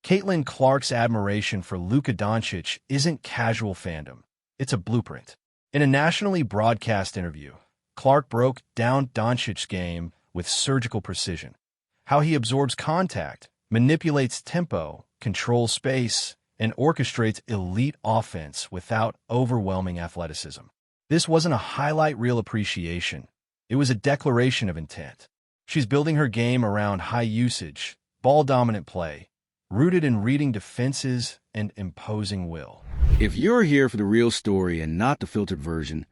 Caitlin Clark's admiration for Luka Dončić isn't casual fandom. It's a blueprint. In a nationally broadcast interview, Clark broke down Dončić's game with surgical precision. How he absorbs contact, manipulates tempo, controls space, and orchestrates elite offense without overwhelming athleticism. This wasn't a highlight reel appreciation. It was a declaration of intent. She's building her game around high-usage, ball-dominant play, rooted in reading defenses and imposing will. If you're here for the real story and not the filtered version,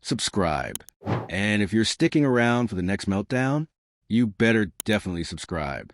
subscribe. And if you're sticking around for the next meltdown, you better definitely subscribe.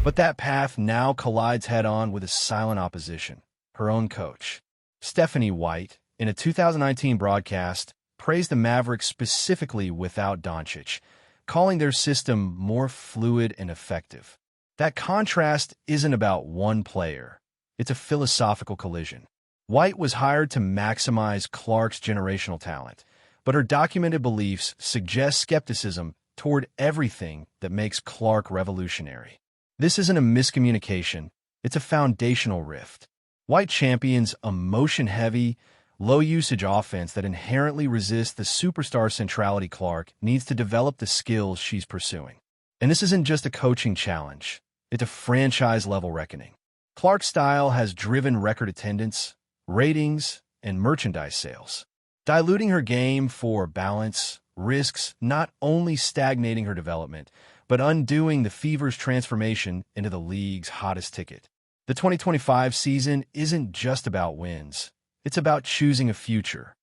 But that path now collides head-on with a silent opposition. Her own coach, Stephanie White, in a 2019 broadcast, praised the Mavericks specifically without Dončić, calling their system more fluid and effective. That contrast isn't about one player. It's a philosophical collision. White was hired to maximize Clark's generational talent, but her documented beliefs suggest skepticism toward everything that makes Clark revolutionary. This isn't a miscommunication, it's a foundational rift. White champions a motion-heavy, low-usage offense that inherently resists the superstar centrality Clark needs to develop the skills she's pursuing. And this isn't just a coaching challenge, it's a franchise-level reckoning. Clark's style has driven record attendance, ratings, and merchandise sales. Diluting her game for balance risks not only stagnating her development, but undoing the Fever's transformation into the league's hottest ticket. The 2025 season isn't just about wins. It's about choosing a future.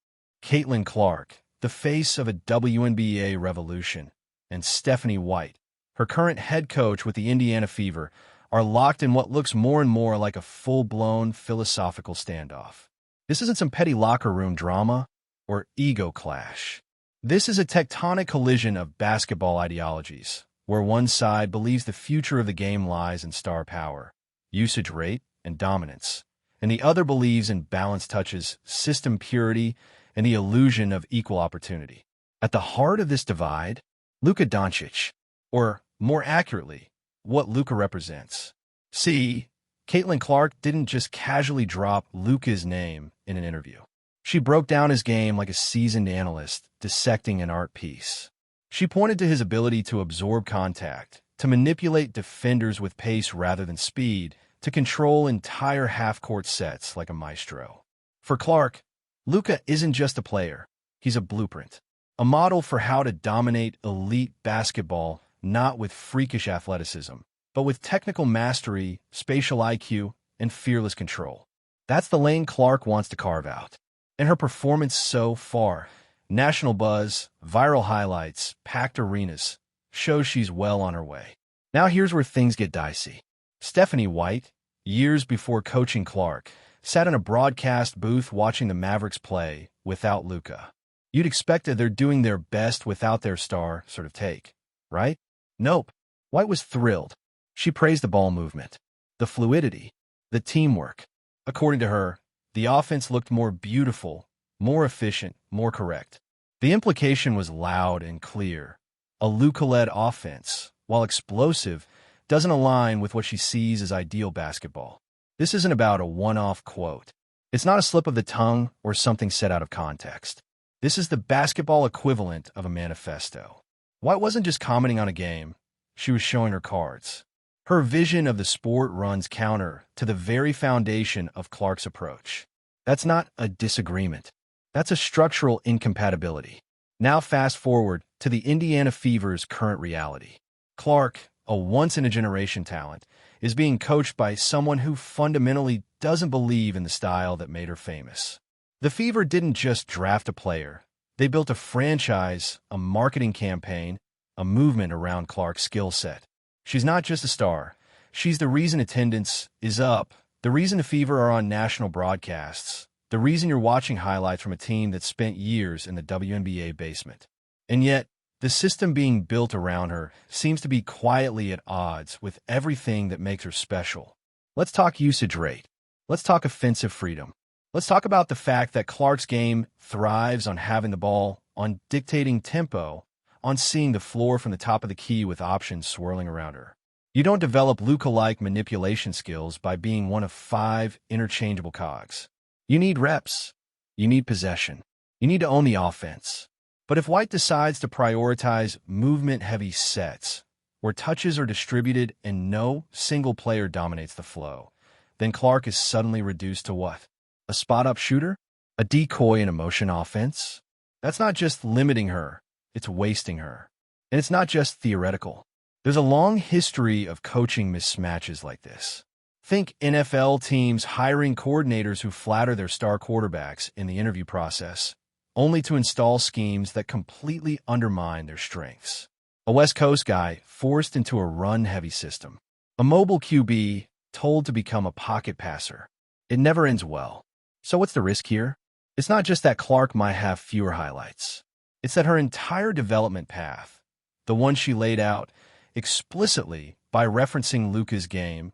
Caitlin Clark, the face of a WNBA revolution, and Stephanie White, her current head coach with the Indiana Fever, are locked in what looks more and more like a full-blown philosophical standoff. This isn't some petty locker room drama or ego clash. This is a tectonic collision of basketball ideologies, where one side believes the future of the game lies in star power, usage rate, and dominance, and the other believes in balanced touches, system purity, and the illusion of equal opportunity. At the heart of this divide, Luka Dončić, or more accurately, what Luka represents. See, Caitlin Clark didn't just casually drop Luka's name in an interview. She broke down his game like a seasoned analyst dissecting an art piece. She pointed to his ability to absorb contact, to manipulate defenders with pace rather than speed, to control entire half-court sets like a maestro. For Clark, Luka isn't just a player. He's a blueprint, a model for how to dominate elite basketball, not with freakish athleticism, but with technical mastery, spatial IQ, and fearless control. That's the lane Clark wants to carve out. And her performance so far, national buzz, viral highlights, packed arenas, shows she's well on her way. Now here's where things get dicey. Stephanie White, years before coaching Clark, sat in a broadcast booth watching the Mavericks play without Luka. You'd expect that they're doing their best without their star sort of take, right? Nope. White was thrilled. She praised the ball movement, the fluidity, the teamwork. According to her, the offense looked more beautiful, more efficient, more correct. The implication was loud and clear. A Luka-led offense, while explosive, doesn't align with what she sees as ideal basketball. This isn't about a one-off quote. It's not a slip of the tongue or something set out of context. This is the basketball equivalent of a manifesto. White wasn't just commenting on a game. She was showing her cards. Her vision of the sport runs counter to the very foundation of Clark's approach. That's not a disagreement. That's a structural incompatibility. Now fast forward to the Indiana Fever's current reality. Clark, a once-in-a-generation talent, is being coached by someone who fundamentally doesn't believe in the style that made her famous. The Fever didn't just draft a player. They built a franchise, a marketing campaign, a movement around Clark's skill set. She's not just a star. She's the reason attendance is up, the reason the Fever are on national broadcasts, the reason you're watching highlights from a team that spent years in the WNBA basement. And yet, the system being built around her seems to be quietly at odds with everything that makes her special. Let's talk usage rate. Let's talk offensive freedom. Let's talk about the fact that Clark's game thrives on having the ball, on dictating tempo, on seeing the floor from the top of the key with options swirling around her. You don't develop Luka-like manipulation skills by being one of 5 interchangeable cogs. You need reps. You need possession. You need to own the offense. But if White decides to prioritize movement-heavy sets, where touches are distributed and no single player dominates the flow, then Clark is suddenly reduced to what? A spot-up shooter? A decoy in a motion offense? That's not just limiting her, it's wasting her. And it's not just theoretical. There's a long history of coaching mismatches like this. Think NFL teams hiring coordinators who flatter their star quarterbacks in the interview process, only to install schemes that completely undermine their strengths. A West Coast guy forced into a run-heavy system. A mobile QB told to become a pocket passer. It never ends well. So what's the risk here? It's not just that Clark might have fewer highlights. It's that her entire development path, the one she laid out explicitly by referencing Luka's game,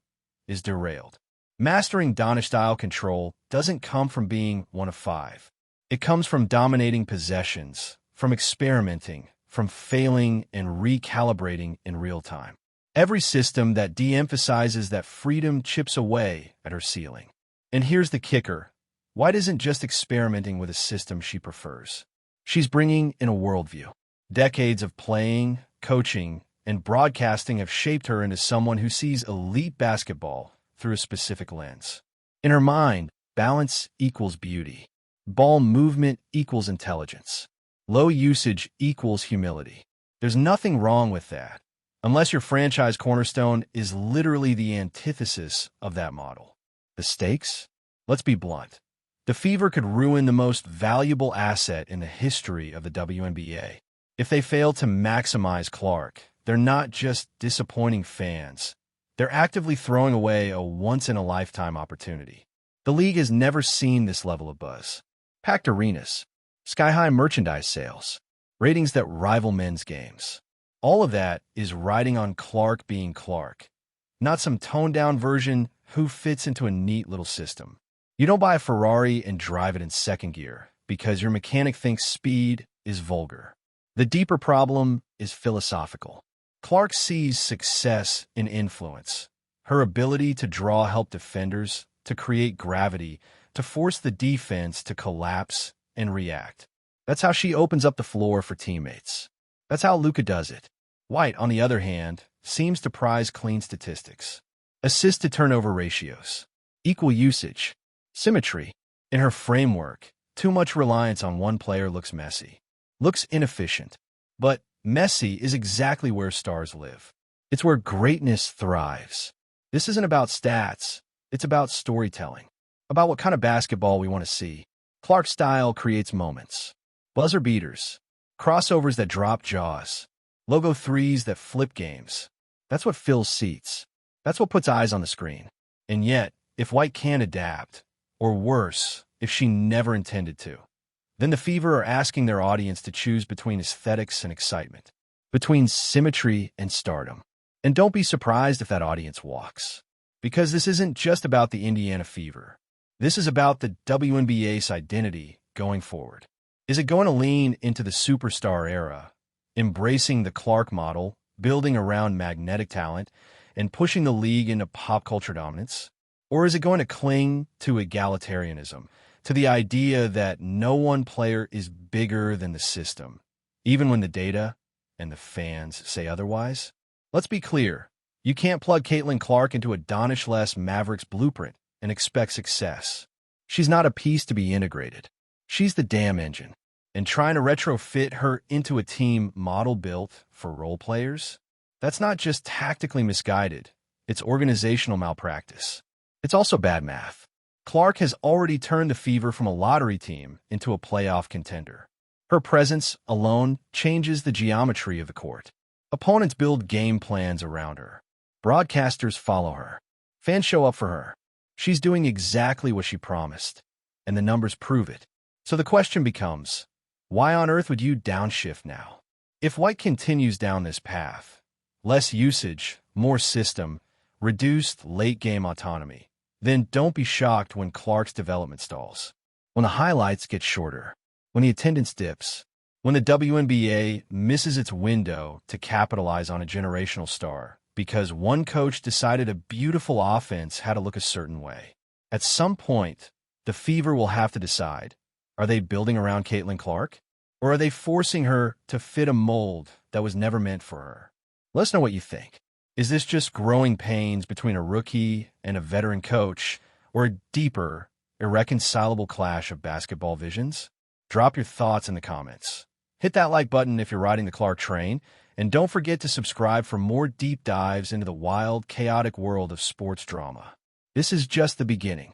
is derailed. Mastering Dončić-style control doesn't come from being one of 5. It comes from dominating possessions, from experimenting, from failing and recalibrating in real time. Every system that de-emphasizes that freedom chips away at her ceiling. And here's the kicker. White isn't just experimenting with a system she prefers. She's bringing in a worldview. Decades of playing, coaching, and broadcasting have shaped her into someone who sees elite basketball through a specific lens. In her mind, balance equals beauty. Ball movement equals intelligence. Low usage equals humility. There's nothing wrong with that, unless your franchise cornerstone is literally the antithesis of that model. The stakes? Let's be blunt. The Fever could ruin the most valuable asset in the history of the WNBA. If they fail to maximize Clark, they're not just disappointing fans. They're actively throwing away a once-in-a-lifetime opportunity. The league has never seen this level of buzz. Packed arenas, sky-high merchandise sales, ratings that rival men's games. All of that is riding on Clark being Clark, not some toned-down version who fits into a neat little system. You don't buy a Ferrari and drive it in second gear because your mechanic thinks speed is vulgar. The deeper problem is philosophical. Clark sees success in influence, her ability to draw help defenders, to create gravity, to force the defense to collapse and react. That's how she opens up the floor for teammates. That's how Luka does it. White, on the other hand, seems to prize clean statistics. Assist-to-turnover ratios, equal usage, symmetry. In her framework, too much reliance on one player looks messy, looks inefficient. But messy is exactly where stars live. It's where greatness thrives. This isn't about stats. It's about storytelling, about what kind of basketball we want to see. Clark's style creates moments. Buzzer beaters, crossovers that drop jaws, logo threes that flip games. That's what fills seats. That's what puts eyes on the screen. And yet, if White can't adapt, or worse, if she never intended to, then the Fever are asking their audience to choose between aesthetics and excitement, between symmetry and stardom. And don't be surprised if that audience walks. Because this isn't just about the Indiana Fever. This is about the WNBA's identity going forward. Is it going to lean into the superstar era, embracing the Clark model, building around magnetic talent, and pushing the league into pop culture dominance? Or is it going to cling to egalitarianism, to the idea that no one player is bigger than the system, even when the data and the fans say otherwise? Let's be clear. You can't plug Caitlin Clark into a Dončić-less Mavericks blueprint and expect success. She's not a piece to be integrated. She's the damn engine. And trying to retrofit her into a team model built for role players? That's not just tactically misguided. It's organizational malpractice. It's also bad math. Clark has already turned the Fever from a lottery team into a playoff contender. Her presence alone changes the geometry of the court. Opponents build game plans around her. Broadcasters follow her. Fans show up for her. She's doing exactly what she promised, and the numbers prove it. So the question becomes, why on earth would you downshift now? If White continues down this path, less usage, more system, reduced late-game autonomy, then don't be shocked when Clark's development stalls, when the highlights get shorter, when the attendance dips, when the WNBA misses its window to capitalize on a generational star because one coach decided a beautiful offense had to look a certain way. At some point, the Fever will have to decide, are they building around Caitlin Clark? Or are they forcing her to fit a mold that was never meant for her? Let us know what you think. Is this just growing pains between a rookie and a veteran coach, or a deeper, irreconcilable clash of basketball visions? Drop your thoughts in the comments. Hit that like button if you're riding the Clark train, and don't forget to subscribe for more deep dives into the wild, chaotic world of sports drama. This is just the beginning.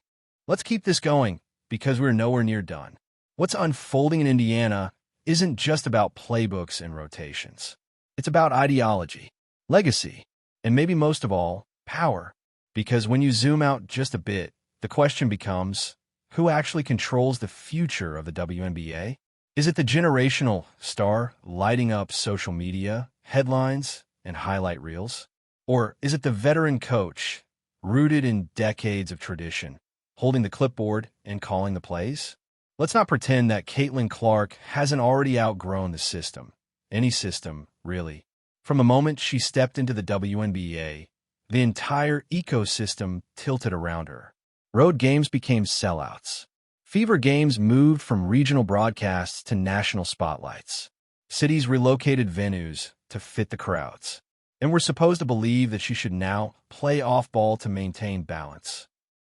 Let's keep this going, because we're nowhere near done. What's unfolding in Indiana isn't just about playbooks and rotations. It's about ideology, legacy, and maybe most of all, power. Because when you zoom out just a bit, the question becomes, who actually controls the future of the WNBA? Is it the generational star lighting up social media, headlines, and highlight reels? Or is it the veteran coach, rooted in decades of tradition, holding the clipboard and calling the plays? Let's not pretend that Caitlin Clark hasn't already outgrown the system. Any system, really. From the moment she stepped into the WNBA, the entire ecosystem tilted around her. Road games became sellouts. Fever games moved from regional broadcasts to national spotlights. Cities relocated venues to fit the crowds. And we're supposed to believe that she should now play off-ball to maintain balance.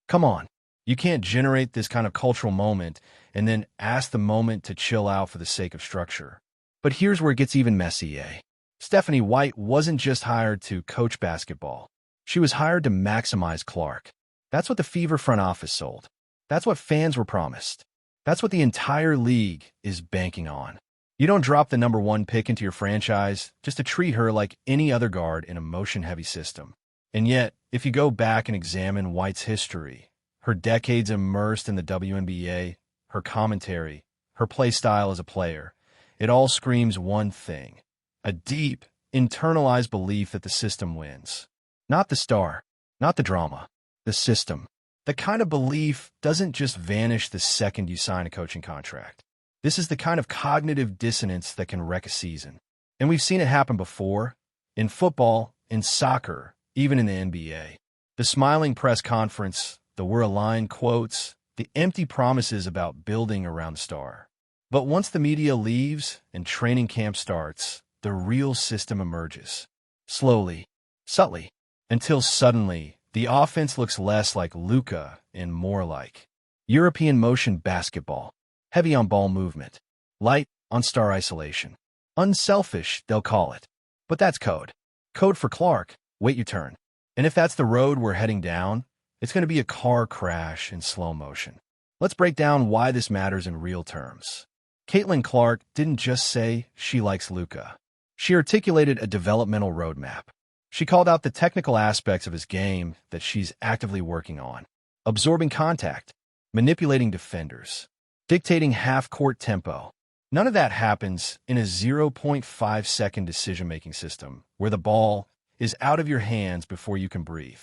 Come on. You can't generate this kind of cultural moment and then ask the moment to chill out for the sake of structure. But here's where it gets even messy, Stephanie White wasn't just hired to coach basketball. She was hired to maximize Clark. That's what the Fever front office sold. That's what fans were promised. That's what the entire league is banking on. You don't drop the number one pick into your franchise just to treat her like any other guard in a motion-heavy system. And yet, if you go back and examine White's history, her decades immersed in the WNBA, her commentary, her play style as a player, it all screams one thing: a deep, internalized belief that the system wins. Not the star, not the drama, the system. The kind of belief doesn't just vanish the second you sign a coaching contract. This is the kind of cognitive dissonance that can wreck a season. And we've seen it happen before, in football, in soccer, even in the NBA. The smiling press conference, the "we're aligned" quotes, the empty promises about building around the star. But once the media leaves and training camp starts, the real system emerges. Slowly, subtly, until suddenly the offense looks less like Luka and more like European motion basketball, heavy on ball movement, light on star isolation. Unselfish, they'll call it. But that's code. Code for Clark, wait your turn. And if that's the road we're heading down, it's going to be a car crash in slow motion. Let's break down why this matters in real terms. Caitlin Clark didn't just say she likes Luka. She articulated a developmental roadmap. She called out the technical aspects of his game that she's actively working on: absorbing contact, manipulating defenders, dictating half-court tempo. None of that happens in a 0.5-second decision-making system where the ball is out of your hands before you can breathe.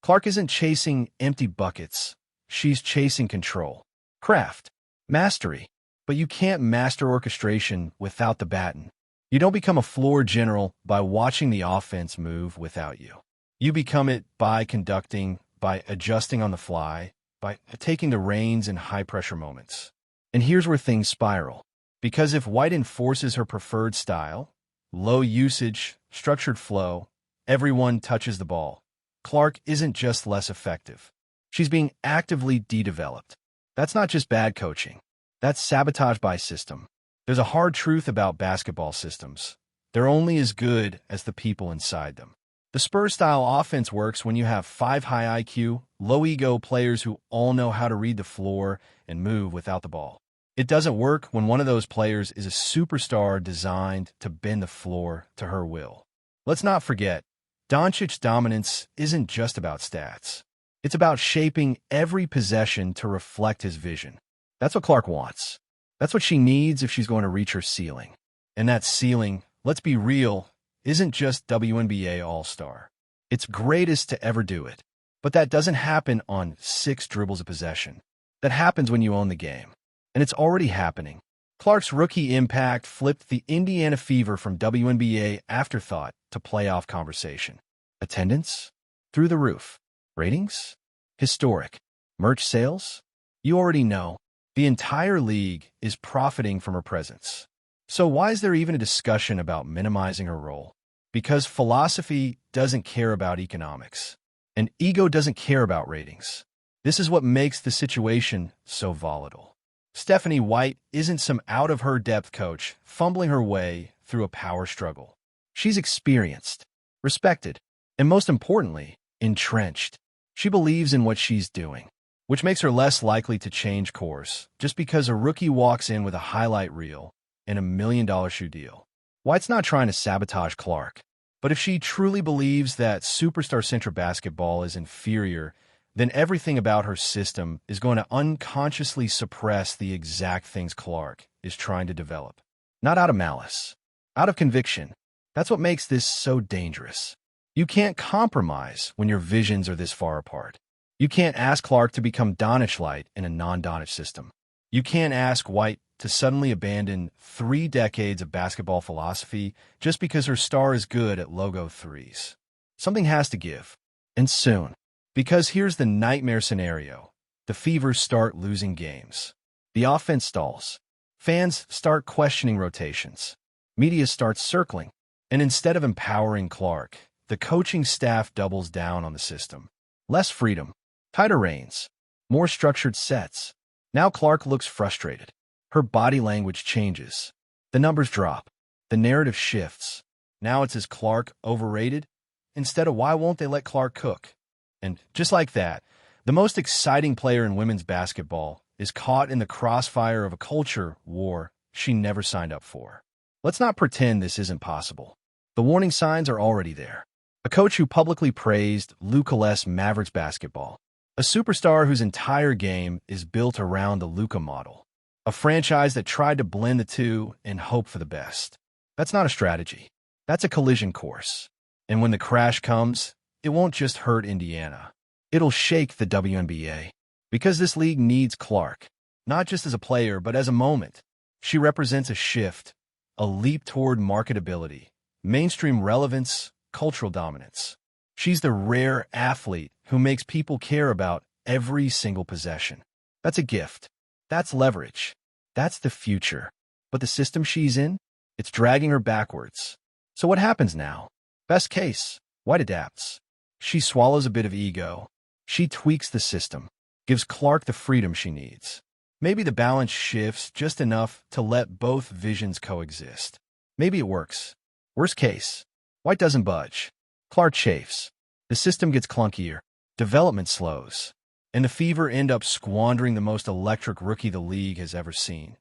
Clark isn't chasing empty buckets. She's chasing control, craft, mastery. But you can't master orchestration without the baton. You don't become a floor general by watching the offense move without you. You become it by conducting, by adjusting on the fly, by taking the reins in high-pressure moments. And here's where things spiral. Because if White enforces her preferred style, low usage, structured flow, everyone touches the ball, Clark isn't just less effective. She's being actively de-developed. That's not just bad coaching. That's sabotage by system. There's a hard truth about basketball systems. They're only as good as the people inside them. The Spurs-style offense works when you have 5 high IQ, low-ego players who all know how to read the floor and move without the ball. It doesn't work when one of those players is a superstar designed to bend the floor to her will. Let's not forget, Dončić's dominance isn't just about stats. It's about shaping every possession to reflect his vision. That's what Clark wants. That's what she needs if she's going to reach her ceiling. And that ceiling, let's be real, isn't just WNBA All-Star. It's greatest to ever do it. But that doesn't happen on 6 dribbles a possession. That happens when you own the game. And it's already happening. Clark's rookie impact flipped the Indiana Fever from WNBA afterthought to playoff conversation. Attendance? Through the roof. Ratings? Historic. Merch sales? You already know. The entire league is profiting from her presence. So why is there even a discussion about minimizing her role? Because philosophy doesn't care about economics, and ego doesn't care about ratings. This is what makes the situation so volatile. Stephanie White isn't some out-of-her-depth coach fumbling her way through a power struggle. She's experienced, respected, and most importantly, entrenched. She believes in what she's doing, which makes her less likely to change course just because a rookie walks in with a highlight reel and $1 million shoe deal. White's not trying to sabotage Clark, but if she truly believes that superstar-centric basketball is inferior, then everything about her system is going to unconsciously suppress the exact things Clark is trying to develop. Not out of malice, out of conviction. That's what makes this so dangerous. You can't compromise when your visions are this far apart. You can't ask Clark to become Dončić-light in a non-Dončić system. You can't ask White to suddenly abandon 3 decades of basketball philosophy just because her star is good at logo threes. Something has to give, and soon. Because here's the nightmare scenario. The Fevers start losing games. The offense stalls. Fans start questioning rotations. Media starts circling. And instead of empowering Clark, the coaching staff doubles down on the system. Less freedom, tighter reins, more structured sets. Now Clark looks frustrated. Her body language changes. The numbers drop. The narrative shifts. Now it's, is Clark overrated? Instead of, why won't they let Clark cook? And just like that, the most exciting player in women's basketball is caught in the crossfire of a culture war she never signed up for. Let's not pretend this isn't possible. The warning signs are already there. A coach who publicly praised Luka-less Mavericks basketball. A superstar whose entire game is built around the Luka model. A franchise that tried to blend the two and hope for the best. That's not a strategy. That's a collision course. And when the crash comes, it won't just hurt Indiana. It'll shake the WNBA. Because this league needs Clark, not just as a player, but as a moment. She represents a shift, a leap toward marketability, mainstream relevance, cultural dominance. She's the rare athlete who makes people care about every single possession. That's a gift. That's leverage. That's the future. But the system she's in, it's dragging her backwards. So what happens now? Best case, White adapts. She swallows a bit of ego. She tweaks the system, gives Clark the freedom she needs. Maybe the balance shifts just enough to let both visions coexist. Maybe it works. Worst case, White doesn't budge. Clark chafes. The system gets clunkier. Development slows. And the Fever end up squandering the most electric rookie the league has ever seen.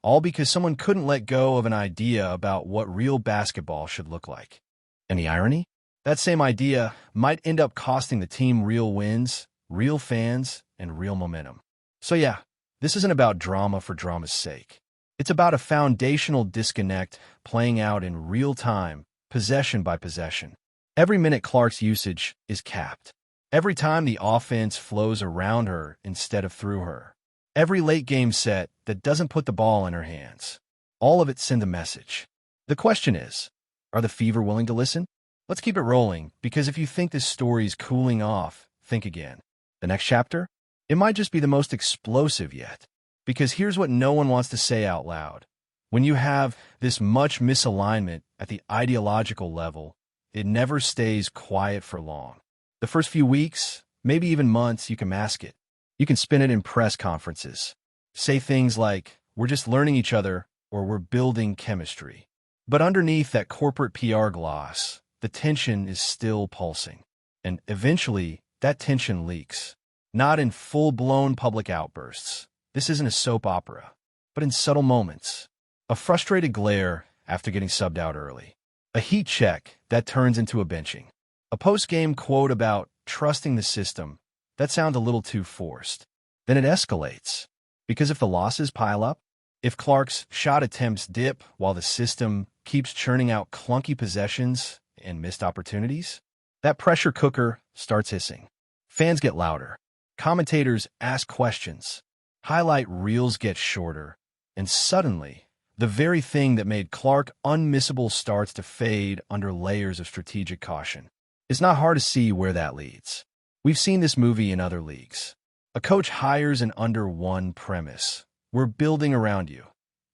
All because someone couldn't let go of an idea about what real basketball should look like. And the irony? That same idea might end up costing the team real wins, real fans, and real momentum. So yeah, this isn't about drama for drama's sake. It's about a foundational disconnect playing out in real time, possession by possession. Every minute Clark's usage is capped. Every time the offense flows around her instead of through her. Every late game set that doesn't put the ball in her hands. All of it send a message. The question is, are the Fever willing to listen? Let's keep it rolling, because if you think this story's cooling off, think again. The next chapter? It might just be the most explosive yet. Because here's what no one wants to say out loud. When you have this much misalignment at the ideological level, it never stays quiet for long. The first few weeks, maybe even months, you can mask it. You can spin it in press conferences. Say things like, we're just learning each other, or we're building chemistry. But underneath that corporate PR gloss, the tension is still pulsing. And eventually, that tension leaks. Not in full-blown public outbursts. This isn't a soap opera. But in subtle moments. A frustrated glare after getting subbed out early. A heat check that turns into a benching. A post-game quote about trusting the system that sounds a little too forced. Then it escalates. Because if the losses pile up, if Clark's shot attempts dip while the system keeps churning out clunky possessions and missed opportunities, that pressure cooker starts hissing. Fans get louder. Commentators ask questions. Highlight reels get shorter. And suddenly, the very thing that made Clark unmissable starts to fade under layers of strategic caution. It's not hard to see where that leads. We've seen this movie in other leagues. A coach hires an under one premise. We're building around you,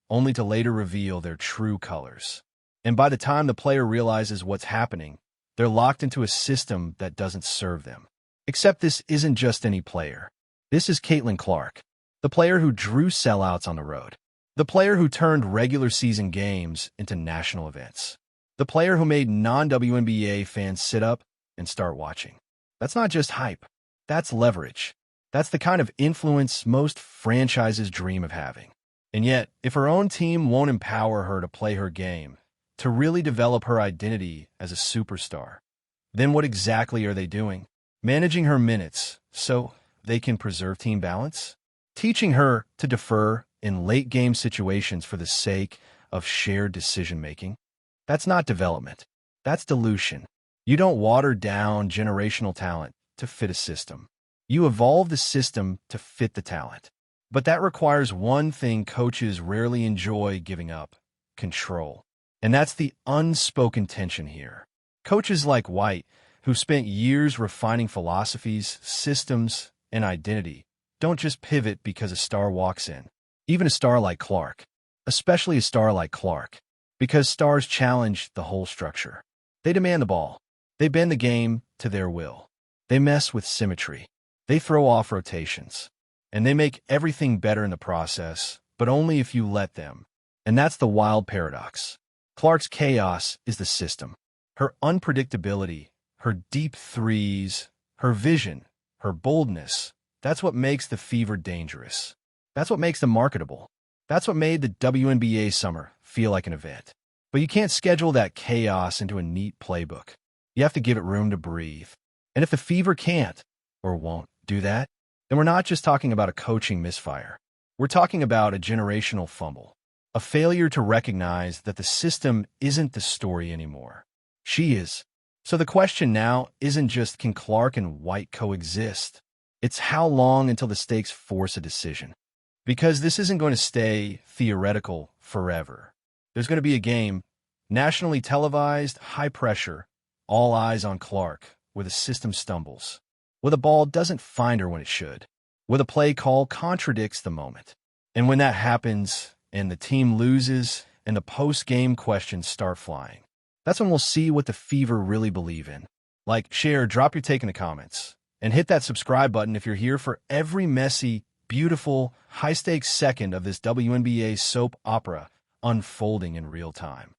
only to later reveal their true colors. And by the time the player realizes what's happening, they're locked into a system that doesn't serve them. Except this isn't just any player. This is Caitlin Clark, the player who drew sellouts on the road. The player who turned regular season games into national events. The player who made non-WNBA fans sit up and start watching. That's not just hype. That's leverage. That's the kind of influence most franchises dream of having. And yet, if her own team won't empower her to play her game, to really develop her identity as a superstar, then what exactly are they doing? Managing her minutes so they can preserve team balance? Teaching her to defer in late-game situations for the sake of shared decision-making? That's not development. That's dilution. You don't water down generational talent to fit a system. You evolve the system to fit the talent. But that requires one thing coaches rarely enjoy giving up: control. And that's the unspoken tension here. Coaches like White, who spent years refining philosophies, systems, and identity, don't just pivot because a star walks in. Even a star like Clark. Especially a star like Clark. Because stars challenge the whole structure. They demand the ball. They bend the game to their will. They mess with symmetry. They throw off rotations. And they make everything better in the process, but only if you let them. And that's the wild paradox. Clark's chaos is the system. Her unpredictability, her deep threes, her vision, her boldness, that's what makes the Fever dangerous. That's what makes them marketable. That's what made the WNBA summer feel like an event. But you can't schedule that chaos into a neat playbook. You have to give it room to breathe. And if the Fever can't, or won't, do that, then we're not just talking about a coaching misfire. We're talking about a generational fumble. A failure to recognize that the system isn't the story anymore. She is. So the question now isn't just can Clark and White coexist? It's how long until the stakes force a decision. Because this isn't going to stay theoretical forever. There's going to be a game, nationally televised, high pressure, all eyes on Clark, where the system stumbles, where the ball doesn't find her when it should, where the play call contradicts the moment. And when that happens, and the team loses, and the post-game questions start flying, that's when we'll see what the Fever really believe in. Like, share, drop your take in the comments, and hit that subscribe button if you're here for every messy, beautiful, high-stakes second of this WNBA soap opera unfolding in real time.